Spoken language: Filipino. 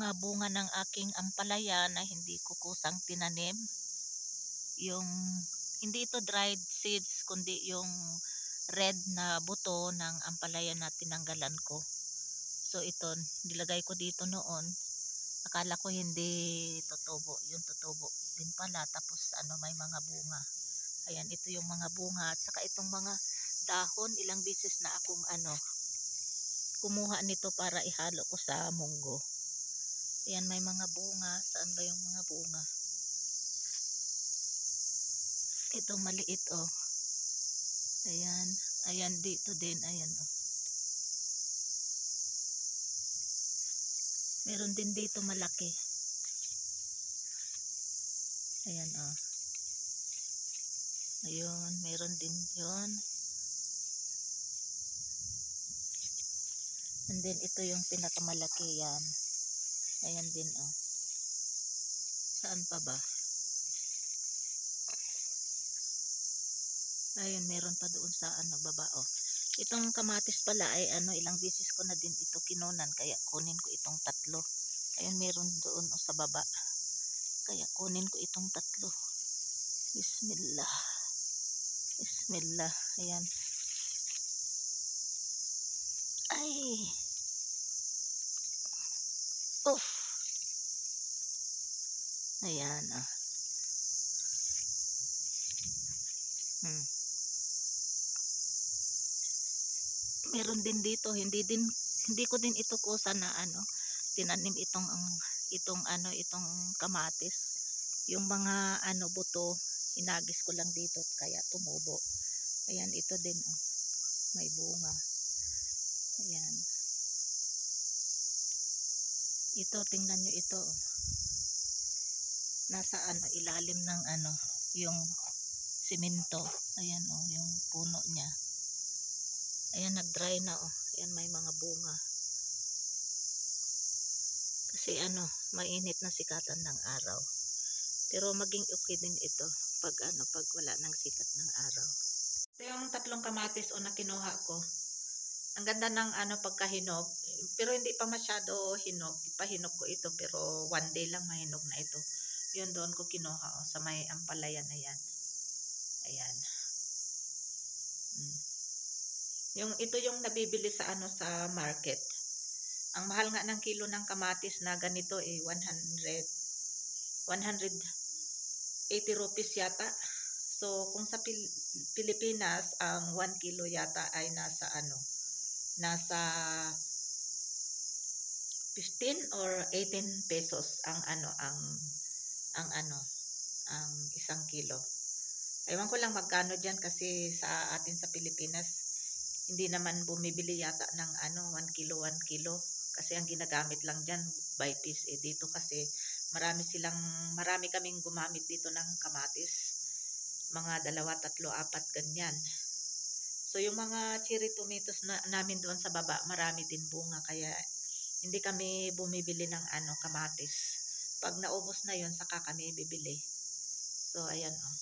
mga bunga ng aking ampalaya na hindi ko kusang tinanim. Yung hindi ito dried seeds kundi yung red na buto ng ampalaya na tinanggalan ko. So ito nilagay ko dito noon. Akala ko hindi tutubo, yung tutubo din pala, tapos may mga bunga. Ayan, ito yung mga bunga at saka itong mga dahon, ilang beses na akong kumuha nito para ihalo ko sa munggo. Ayan, may mga bunga. Saan ba yung mga bunga? Ito maliit oh. Ayan, ayan dito din, ayan oh. Meron din dito malaki. Ayan oh. Ayun, meron din yon. And then ito yung pinakamalaki, yan. Ayan din oh. Saan pa ba? Ayun, meron pa doon sa baba oh. Itong kamatis pala ay ilang beses ko na din ito kinunan, kaya kunin ko itong tatlo. Ayun, meron doon sa baba. Kaya kunin ko itong tatlo. Bismillah. Bismillah. Ayan. Ay. Uff. Ayan oh. Meron din dito, hindi ko din ito kusa na tinanim itong kamatis. Yung mga buto, hinagis ko lang dito kaya tumubo. Ayan, ito din oh. May bunga. Ayan. Ito, tingnan nyo ito oh. Nasa ilalim ng yung simento. Ayan oh, yung puno niya. Ayan, nag-dry na oh. Ayan, may mga bunga. Kasi mainit na sikatan ng araw. Pero maging okay din ito pag pag wala ng sikat ng araw. Ito yung tatlong kamatis na kinuha ko. Ang ganda ng pagkahinog. Pero hindi pa masyado hinog. Ipahinog ko ito pero one day lang mahinog na ito. Yun, doon ko kinuha sa may ampalaya na yan. Ayan. Ito yung nabibili sa sa market. Ang mahal nga ng kilo ng kamatis na ganito 180 rupees yata. So kung sa Pilipinas ang 1 kilo yata ay nasa nasa 15 or 18 pesos ang ang isang kilo. Ewan ko lang magkano diyan kasi sa atin sa Pilipinas hindi naman bumibili yata ng 1 kilo kasi ang ginagamit lang diyan by piece dito kasi marami kaming gumamit dito ng kamatis, mga 2, 3, 4 ganyan. So yung mga cherry tomatoes namin doon sa baba marami din bunga kaya hindi kami bumibili ng kamatis. Pag naubos na yon saka kami bibili. So ayan oh.